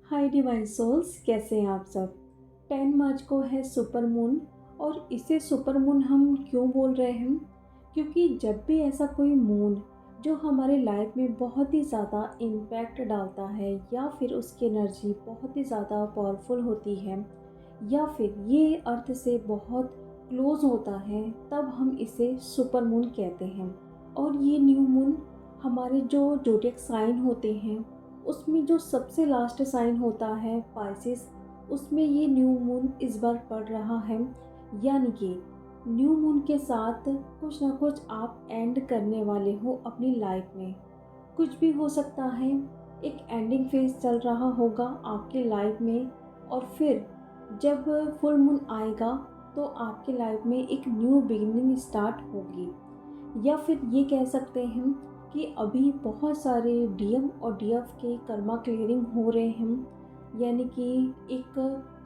हाय divine souls, कैसे हैं आप सब। 10 मार्च को है सुपर मून। और इसे सुपर मून हम क्यों बोल रहे हैं? क्योंकि जब भी ऐसा कोई मून जो हमारे लाइफ में बहुत ही ज़्यादा इम्पैक्ट डालता है, या फिर उसकी एनर्जी बहुत ही ज़्यादा पावरफुल होती है, या फिर ये अर्थ से बहुत क्लोज होता है, तब हम इसे सुपर मून कहते हैं। और ये न्यू मून हमारे जो जोडिएक साइन होते हैं, उसमें जो सबसे लास्ट साइन होता है पाइसेस, उसमें ये न्यू मून इस बार पड़ रहा है। यानी कि न्यू मून के साथ कुछ ना कुछ आप एंड करने वाले हो अपनी लाइफ में। कुछ भी हो सकता है, एक एंडिंग फेज चल रहा होगा आपकी लाइफ में, और फिर जब फुल मून आएगा तो आपकी लाइफ में एक न्यू बिगिनिंग स्टार्ट होगी। या फिर ये कह सकते हैं कि अभी बहुत सारे डीएम और डीएफ के कर्मा क्लियरिंग हो रहे हैं। यानी कि एक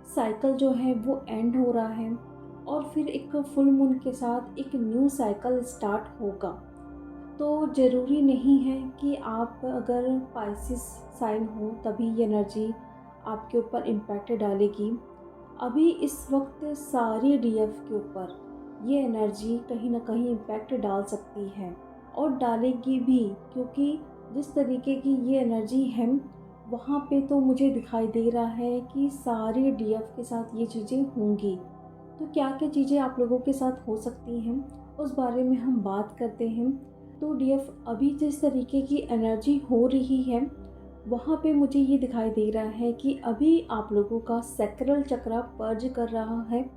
साइकिल जो है वो एंड हो रहा है, और फिर एक फुल मून के साथ एक न्यू साइकिल स्टार्ट होगा। तो ज़रूरी नहीं है कि आप अगर पाइसिस साइन हो तभी ये एनर्जी आपके ऊपर इम्पैक्ट डालेगी। अभी इस वक्त सारी डीएफ के ऊपर ये एनर्जी कहीं ना कहीं इम्पैक्ट डाल सकती है, और डालेगी भी, क्योंकि जिस तरीके की ये एनर्जी है वहाँ पे तो मुझे दिखाई दे रहा है कि सारी डीएफ के साथ ये चीज़ें होंगी। तो क्या क्या चीज़ें आप लोगों के साथ हो सकती हैं, उस बारे में हम बात करते हैं। तो डीएफ अभी जिस तरीके की एनर्जी हो रही है, वहाँ पे मुझे ये दिखाई दे रहा है कि अभी आप लोगों का सैक्रल चक्र पर्ज कर रहा है,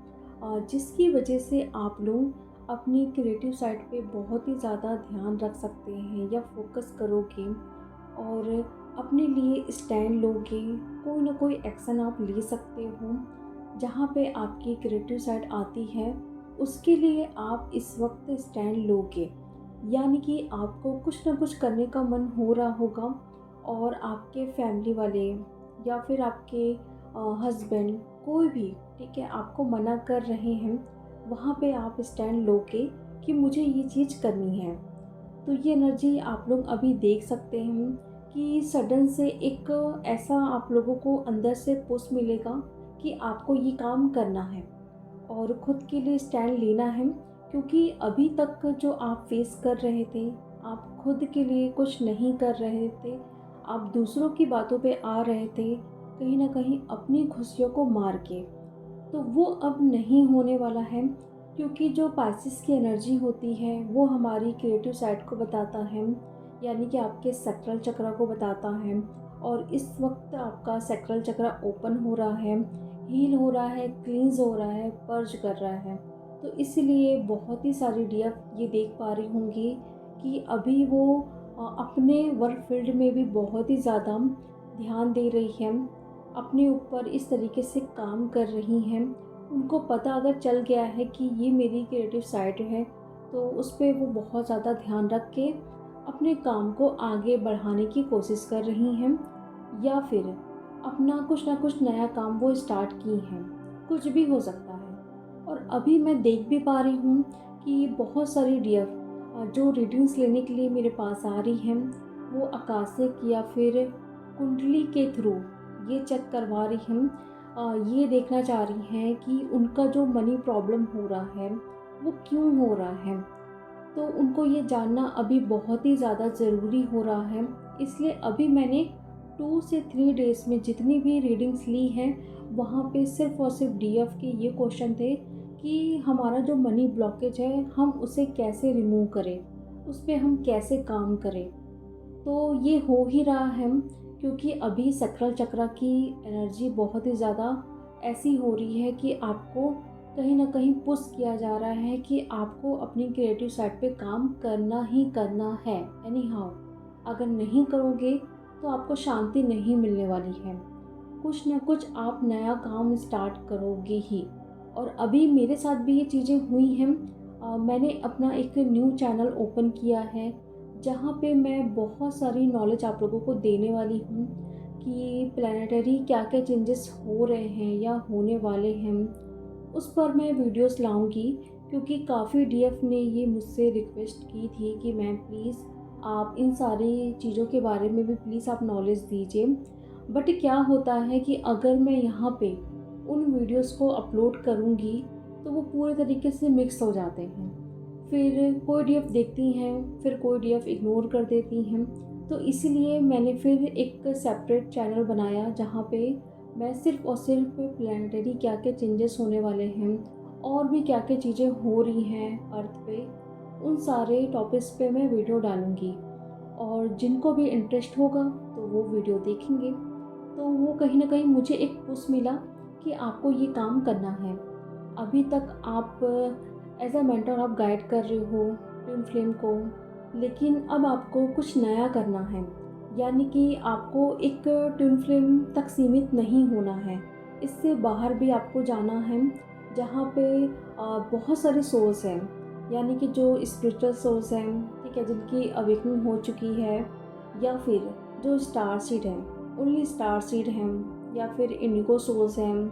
और जिसकी वजह से आप लोग अपनी क्रिएटिव साइड पे बहुत ही ज़्यादा ध्यान रख सकते हैं या फोकस करोगे, और अपने लिए स्टैंड लोगे। कोई ना कोई एक्शन आप ले सकते हो जहाँ पे आपकी क्रिएटिव साइड आती है, उसके लिए आप इस वक्त स्टैंड लोगे। यानी कि आपको कुछ ना कुछ करने का मन हो रहा होगा, और आपके फैमिली वाले या फिर आपके हस्बैंड, कोई भी, ठीक है, आपको मना कर रहे हैं, वहाँ पे आप स्टैंड लोगे कि मुझे ये चीज़ करनी है। तो ये एनर्जी आप लोग अभी देख सकते हैं कि सडन से एक ऐसा आप लोगों को अंदर से पुश मिलेगा कि आपको ये काम करना है और खुद के लिए स्टैंड लेना है। क्योंकि अभी तक जो आप फेस कर रहे थे, आप खुद के लिए कुछ नहीं कर रहे थे, आप दूसरों की बातों पे आ रहे थे, कहीं ना कहीं अपनी खुशियों को मार के। तो वो अब नहीं होने वाला है, क्योंकि जो पाइसेस की एनर्जी होती है वो हमारी क्रिएटिव साइड को बताता है, यानी कि आपके सैक्रल चक्र को बताता है। और इस वक्त आपका सैक्रल चक्र ओपन हो रहा है, हील हो रहा है, क्लींस हो रहा है, पर्ज कर रहा है। तो इसलिए बहुत ही सारी डीएफ ये देख पा रही होंगी कि अभी वो अपने वर्क फील्ड में भी बहुत ही ज़्यादा ध्यान दे रही है, अपने ऊपर इस तरीके से काम कर रही हैं। उनको पता अगर चल गया है कि ये मेरी क्रिएटिव साइड है, तो उस पर वो बहुत ज़्यादा ध्यान रख के अपने काम को आगे बढ़ाने की कोशिश कर रही हैं, या फिर अपना कुछ ना कुछ नया काम वो स्टार्ट की हैं। कुछ भी हो सकता है। और अभी मैं देख भी पा रही हूँ कि बहुत सारी डियर जो रीडिंग्स लेने के लिए मेरे पास आ रही हैं, वो आकाशिक या फिर कुंडली के थ्रू ये चेक करवा रही हैं। ये देखना चाह रही हैं कि उनका जो मनी प्रॉब्लम हो रहा है वो क्यों हो रहा है। तो उनको ये जानना अभी बहुत ही ज़्यादा ज़रूरी हो रहा है। इसलिए अभी मैंने 2 से 3 डेज़ में जितनी भी रीडिंग्स ली हैं, वहाँ पे सिर्फ़ और सिर्फ डीएफ के ये क्वेश्चन थे कि हमारा जो मनी ब्लॉकेज है हम उसे कैसे रिमूव करें, उस पे हम कैसे काम करें। तो ये हो ही रहा है, क्योंकि अभी सैक्रल चक्र की एनर्जी बहुत ही ज़्यादा ऐसी हो रही है कि आपको कहीं ना कहीं पुश किया जा रहा है कि आपको अपनी क्रिएटिव साइड पे काम करना ही करना है। एनी हाउ, अगर नहीं करोगे तो आपको शांति नहीं मिलने वाली है। कुछ ना कुछ आप नया काम स्टार्ट करोगे ही। और अभी मेरे साथ भी ये चीज़ें हुई हैं। मैंने अपना एक न्यू चैनल ओपन किया है, जहाँ पे मैं बहुत सारी नॉलेज आप लोगों को देने वाली हूँ कि प्लानिटरी क्या क्या चेंजेस हो रहे हैं या होने वाले हैं। उस पर मैं वीडियोस लाऊंगी, क्योंकि काफ़ी डीएफ ने ये मुझसे रिक्वेस्ट की थी कि मैम प्लीज़ आप इन सारी चीज़ों के बारे में भी प्लीज़ आप नॉलेज दीजिए। बट क्या होता है कि अगर मैं यहाँ पे उन वीडियोस को अपलोड करूँगी तो वो पूरे तरीके से मिक्स हो जाते हैं। फिर कोई डीएफ देखती हैं, फिर कोई डीएफ इग्नोर कर देती हैं। तो इसीलिए मैंने फिर एक सेपरेट चैनल बनाया जहाँ पे मैं सिर्फ़ और सिर्फ प्लैनेटरी क्या-क्या चेंजेस होने वाले हैं और भी क्या-क्या चीज़ें हो रही हैं अर्थ पे, उन सारे टॉपिक्स पे मैं वीडियो डालूँगी। और जिनको भी इंटरेस्ट होगा तो वो वीडियो देखेंगे। तो वो कहीं न कहीं मुझे एक पुश मिला कि आपको ये काम करना है। अभी तक आप एज़ अ मेंटर आप गाइड कर रहे हो ट्विन फ्लेम को, लेकिन अब आपको कुछ नया करना है। यानी कि आपको एक ट्विन फ्लेम तक सीमित नहीं होना है। इससे बाहर भी आपको जाना है, जहाँ पे बहुत सारे सोर्स हैं। यानी कि जो स्पिरिचुअल सोर्स हैं, ठीक है, जिनकी अवेकनिंग हो चुकी है, या फिर जो स्टार सीड हैं, ओनली स्टार सीड हैं, या फिर इंडिगो सोर्स हैं,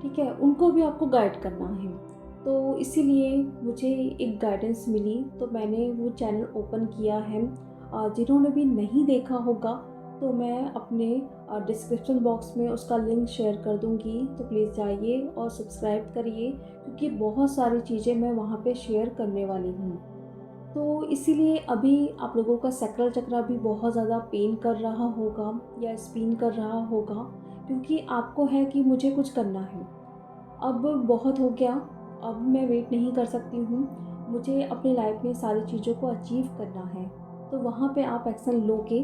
ठीक है, उनको भी आपको गाइड करना है। तो इसीलिए मुझे एक गाइडेंस मिली तो मैंने वो चैनल ओपन किया है। जिन्होंने भी नहीं देखा होगा तो मैं अपने डिस्क्रिप्शन बॉक्स में उसका लिंक शेयर कर दूँगी, तो प्लीज़ जाइए और सब्सक्राइब करिए, क्योंकि बहुत सारी चीज़ें मैं वहाँ पे शेयर करने वाली हूँ। तो इसीलिए अभी आप लोगों का सैक्रल चक्रा भी बहुत ज़्यादा पेन कर रहा होगा या स्पिन कर रहा होगा, क्योंकि आपको है कि मुझे कुछ करना है। अब बहुत हो गया, अब मैं वेट नहीं कर सकती हूँ, मुझे अपनी लाइफ में सारी चीज़ों को अचीव करना है। तो वहाँ पे आप एक्शन लोगे,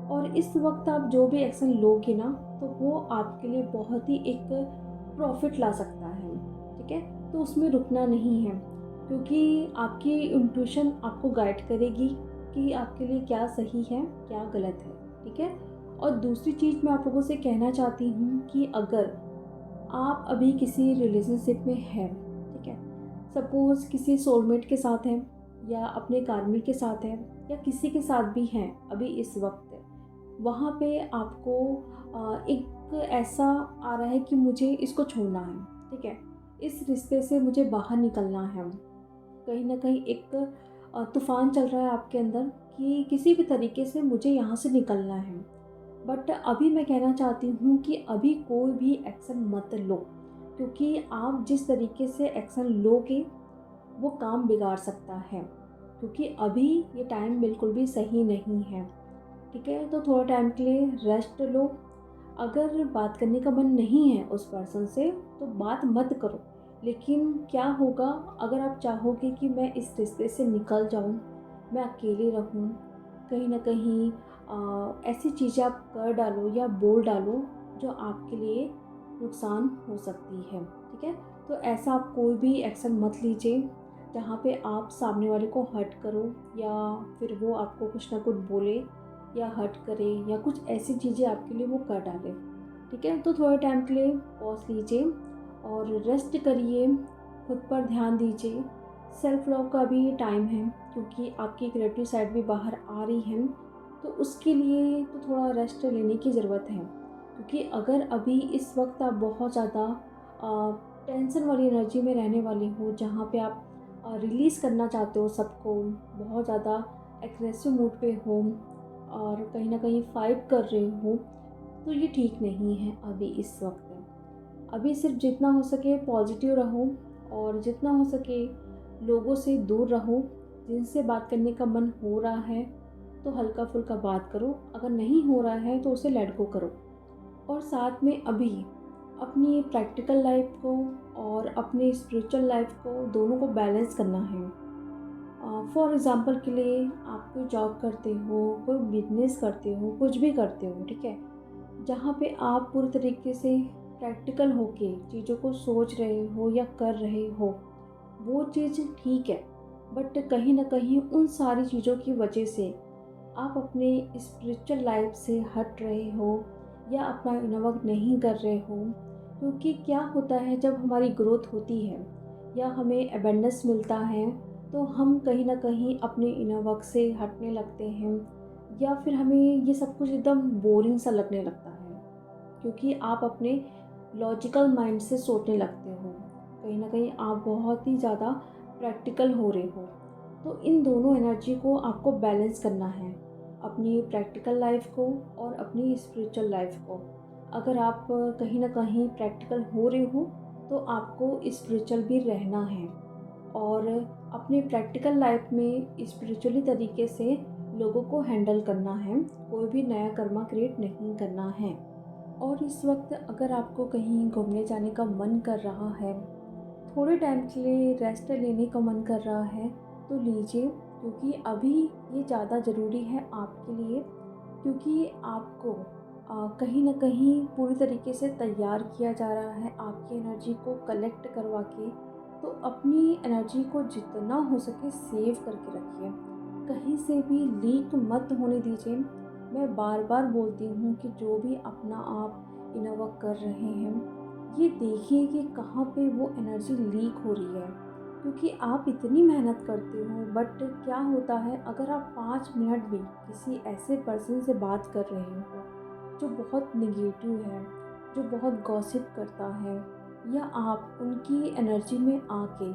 और इस वक्त आप जो भी एक्शन लोगे ना, तो वो आपके लिए बहुत ही एक प्रॉफिट ला सकता है, ठीक है। तो उसमें रुकना नहीं है, क्योंकि आपकी इंट्यूशन आपको गाइड करेगी कि आपके लिए क्या सही है, क्या गलत है, ठीक है। और दूसरी चीज़ मैं आप लोगों से कहना चाहती हूँ कि अगर आप अभी किसी रिलेशनशिप में हैं, ठीक है, सपोज़ किसी सोलमेट के साथ हैं, या अपने कार्मिक के साथ हैं, या किसी के साथ भी हैं अभी इस वक्त, वहाँ पे आपको एक ऐसा आ रहा है कि मुझे इसको छोड़ना है, ठीक है, इस रिश्ते से मुझे बाहर निकलना है। कहीं न कहीं एक तूफ़ान चल रहा है आपके अंदर कि किसी भी तरीके से मुझे यहाँ से निकलना है। बट अभी मैं कहना चाहती हूँ कि अभी कोई भी एक्शन मत लो, क्योंकि आप जिस तरीके से एक्शन लोगे वो काम बिगाड़ सकता है, क्योंकि अभी ये टाइम बिल्कुल भी सही नहीं है, ठीक है। तो थोड़ा टाइम के लिए रेस्ट लो। अगर बात करने का मन नहीं है उस पर्सन से तो बात मत करो, लेकिन क्या होगा अगर आप चाहोगे कि मैं इस रिश्ते से निकल जाऊँ, मैं अकेले रहूँ, कहीं न कहीं ऐसी चीज़ें आप कर डालो या बोल डालो जो आपके लिए नुकसान हो सकती है, ठीक है। तो ऐसा आप कोई भी एक्शन मत लीजिए जहाँ पे आप सामने वाले को हर्ट करो, या फिर वो आपको कुछ ना कुछ बोले या हर्ट करे, या कुछ ऐसी चीज़ें आपके लिए वो कर डाले, ठीक है। तो थोड़े टाइम के लिए पॉज़ लीजिए और रेस्ट करिए, खुद पर ध्यान दीजिए। सेल्फ लव का भी टाइम है, क्योंकि आपकी क्रिएटिव साइड भी बाहर आ रही है, तो उसके लिए तो थोड़ा रेस्ट लेने की ज़रूरत है। क्योंकि अगर अभी इस वक्त आप बहुत ज़्यादा टेंशन वाली एनर्जी में रहने वाले हो, जहाँ पे आप रिलीज़ करना चाहते हो सबको, बहुत ज़्यादा एग्रेसिव मूड पे हो और कहीं ना कहीं फाइट कर रहे हो, तो ये ठीक नहीं है अभी इस वक्त। अभी सिर्फ जितना हो सके पॉजिटिव रहो, और जितना हो सके लोगों से दूर रहो। जिनसे बात करने का मन हो रहा है तो हल्का फुल्का बात करो, अगर नहीं हो रहा है तो उसे लेट गो करो। और साथ में अभी अपनी प्रैक्टिकल लाइफ को और अपनी स्पिरिचुअल लाइफ को दोनों को बैलेंस करना है। फॉर एग्ज़ाम्पल के लिए आप कोई जॉब करते हो, कोई बिजनेस करते हो, कुछ भी करते हो, ठीक है, जहाँ पे आप पूरी तरीके से प्रैक्टिकल होके चीज़ों को सोच रहे हो या कर रहे हो, वो चीज़ ठीक है। बट कहीं ना कहीं उन सारी चीज़ों की वजह से आप अपने स्पिरिचुअल लाइफ से हट रहे हो या अपना इनर वर्क नहीं कर रहे हो। क्योंकि क्या होता है, जब हमारी ग्रोथ होती है या हमें एबेंडेंस मिलता है, तो हम कहीं ना कहीं अपने इनर वर्क से हटने लगते हैं, या फिर हमें ये सब कुछ एकदम बोरिंग सा लगने लगता है, क्योंकि आप अपने लॉजिकल माइंड से सोचने लगते हो। कहीं ना कहीं आप बहुत ही ज़्यादा प्रैक्टिकल हो रहे हो। तो इन दोनों एनर्जी को आपको बैलेंस करना है। अपनी प्रैक्टिकल लाइफ को और अपनी स्पिरिचुअल लाइफ को। अगर आप कहीं ना कहीं प्रैक्टिकल हो रहे हो तो आपको स्पिरिचुअल भी रहना है, और अपने प्रैक्टिकल लाइफ में स्पिरिचुअली तरीके से लोगों को हैंडल करना है, कोई भी नया कर्मा क्रिएट नहीं करना है। और इस वक्त अगर आपको कहीं घूमने जाने का मन कर रहा है, थोड़े टाइम के लिए रेस्ट लेने का मन कर रहा है, तो लीजिए, क्योंकि अभी ये ज़्यादा ज़रूरी है आपके लिए। क्योंकि आपको कहीं न कहीं पूरी तरीके से तैयार किया जा रहा है आपकी एनर्जी को कलेक्ट करवा के। तो अपनी एनर्जी को जितना हो सके सेव करके रखिए, कहीं से भी लीक मत होने दीजिए। मैं बार बार बोलती हूँ कि जो भी अपना आप इनर वर्क कर रहे हैं, ये देखिए कि कहाँ पे वो एनर्जी लीक हो रही है। क्योंकि आप इतनी मेहनत करते हो, बट क्या होता है, अगर आप 5 मिनट भी किसी ऐसे पर्सन से बात कर रहे हो जो बहुत नेगेटिव है, जो बहुत गॉसिप करता है, या आप उनकी एनर्जी में आके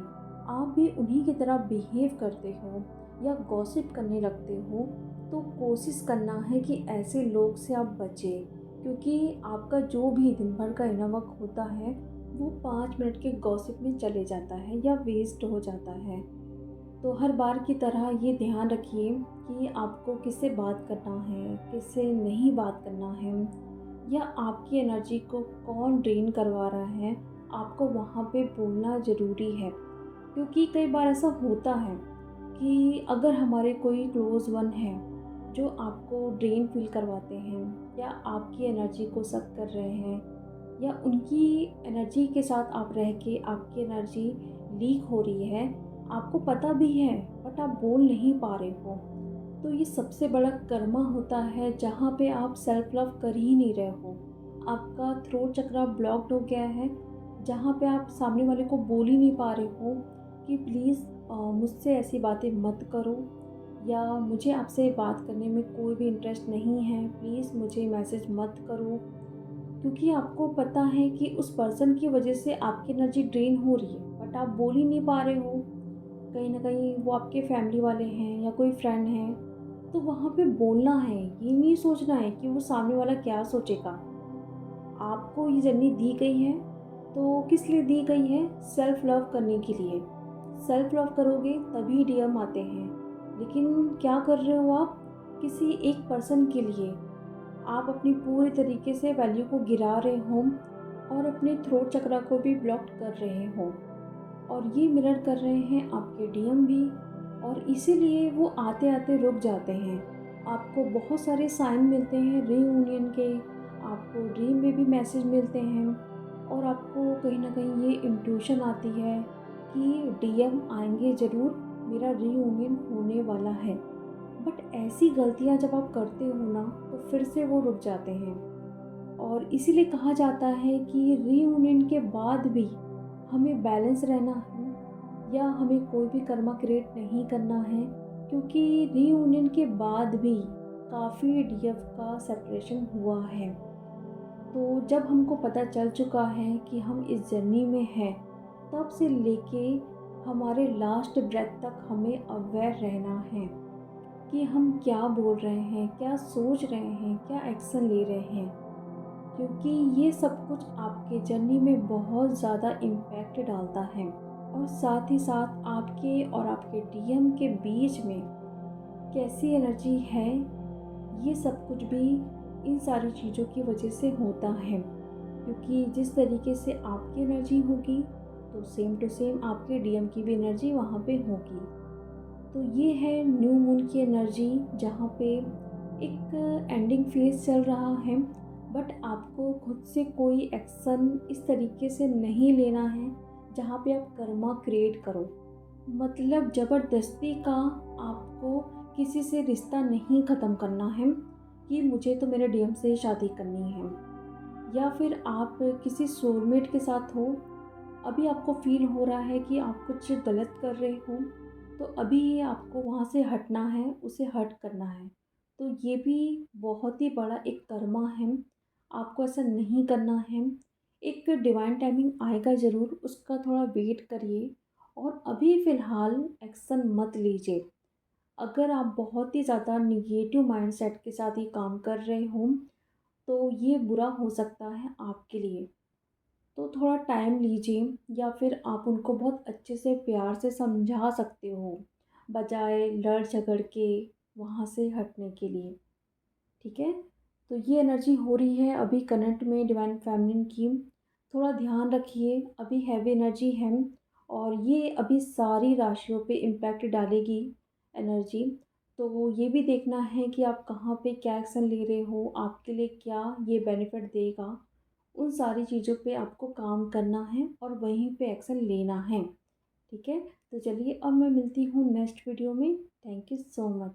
आप भी उन्हीं की तरह बिहेव करते हो या गॉसिप करने लगते हो, तो कोशिश करना है कि ऐसे लोग से आप बचें। क्योंकि आपका जो भी दिन भर का इनर वर्क होता है वो 5 मिनट के गॉसिप में चले जाता है या वेस्ट हो जाता है। तो हर बार की तरह ये ध्यान रखिए कि आपको किससे बात करना है, किससे नहीं बात करना है, या आपकी एनर्जी को कौन ड्रेन करवा रहा है, आपको वहाँ पे बोलना ज़रूरी है। क्योंकि कई बार ऐसा होता है कि अगर हमारे कोई क्लोज़ वन है जो आपको ड्रेन फील करवाते हैं, या आपकी एनर्जी को सक कर रहे हैं, या उनकी एनर्जी के साथ आप रह के आपकी एनर्जी लीक हो रही है, आपको पता भी है बट आप बोल नहीं पा रहे हो, तो ये सबसे बड़ा कर्मा होता है जहाँ पे आप सेल्फ लव कर ही नहीं रहे हो। आपका थ्रोट चक्रा ब्लॉक्ड हो गया है, जहाँ पे आप सामने वाले को बोल ही नहीं पा रहे हो कि प्लीज़ मुझसे ऐसी बातें मत करो, या मुझे आपसे बात करने में कोई भी इंटरेस्ट नहीं है, प्लीज़ मुझे मैसेज मत करो। क्योंकि आपको पता है कि उस पर्सन की वजह से आपकी एनर्जी ड्रेन हो रही है, बट आप बोल ही नहीं पा रहे हो। कहीं न कहीं वो आपके फैमिली वाले हैं या कोई फ्रेंड है, तो वहाँ पे बोलना है, ये नहीं सोचना है कि वो सामने वाला क्या सोचेगा। आपको ये जर्नी दी गई है, तो किस लिए दी गई है? सेल्फ लव करने के लिए। सेल्फ लव करोगे तभी डीएम आते हैं। लेकिन क्या कर रहे हो आप? किसी एक पर्सन के लिए आप अपनी पूरी तरीके से वैल्यू को गिरा रहे हो, और अपने थ्रोट चक्रा को भी ब्लॉक कर रहे हो, और ये मिरर कर रहे हैं आपके डीएम भी। और इसीलिए वो आते आते रुक जाते हैं। आपको बहुत सारे साइन मिलते हैं रीयूनियन के, आपको ड्रीम में भी मैसेज मिलते हैं, और आपको कहीं ना कहीं ये इंट्यूशन आती है कि डीएम आएंगे ज़रूर, मेरा रीयूनियन होने वाला है। बट ऐसी गलतियाँ जब आप करते हो ना, तो फिर से वो रुक जाते हैं। और इसीलिए कहा जाता है कि रीयूनियन के बाद भी हमें बैलेंस रहना है, या हमें कोई भी कर्मा क्रिएट नहीं करना है। क्योंकि रीयूनियन के बाद भी काफ़ी डीएफ का सेपरेशन हुआ है। तो जब हमको पता चल चुका है कि हम इस जर्नी में हैं, तब से लेके हमारे लास्ट ब्रेथ तक हमें अवेयर रहना है कि हम क्या बोल रहे हैं, क्या सोच रहे हैं, क्या एक्शन ले रहे हैं। क्योंकि ये सब कुछ आपके जर्नी में बहुत ज़्यादा इम्पैक्ट डालता है, और साथ ही साथ आपके और आपके डीएम के बीच में कैसी एनर्जी है, ये सब कुछ भी इन सारी चीज़ों की वजह से होता है। क्योंकि जिस तरीके से आपकी एनर्जी होगी, तो सेम टू सेम आपके डीएम की भी एनर्जी वहाँ पे होगी। तो ये है न्यू मून की एनर्जी, जहाँ पे एक एंडिंग फेज चल रहा है। बट आपको खुद से कोई एक्शन इस तरीके से नहीं लेना है जहाँ पे आप कर्मा क्रिएट करो। मतलब ज़बरदस्ती का आपको किसी से रिश्ता नहीं ख़त्म करना है कि मुझे तो मेरे डीएम से ही शादी करनी है, या फिर आप किसी सोलमेट के साथ हो, अभी आपको फील हो रहा है कि आप कुछ गलत कर रहे हो, तो अभी आपको वहाँ से हटना है, उसे हट करना है। तो ये भी बहुत ही बड़ा एक कर्मा है, आपको ऐसा नहीं करना है। एक डिवाइन टाइमिंग आएगा ज़रूर, उसका थोड़ा वेट करिए, और अभी फ़िलहाल एक्शन मत लीजिए। अगर आप बहुत ही ज़्यादा निगेटिव माइंडसेट के साथ ये काम कर रहे हो तो ये बुरा हो सकता है आपके लिए। तो थोड़ा टाइम लीजिए या फिर आप उनको बहुत अच्छे से प्यार से समझा सकते हो, बजाय लड़ झगड़ के वहाँ से हटने के लिए, ठीक है? तो ये एनर्जी हो रही है अभी करंट में डिवाइन फेमिनिन की, थोड़ा ध्यान रखिए, अभी हैवी एनर्जी है और ये अभी सारी राशियों पे इम्पैक्ट डालेगी एनर्जी। तो ये भी देखना है कि आप कहाँ पे क्या एक्शन ले रहे हो, आपके लिए क्या ये बेनिफिट देगा। उन सारी चीज़ों पे आपको काम करना है और वहीं पे एक्शन लेना है, ठीक है? तो चलिए अब मैं मिलती हूँ नेक्स्ट वीडियो में। Thank you so much.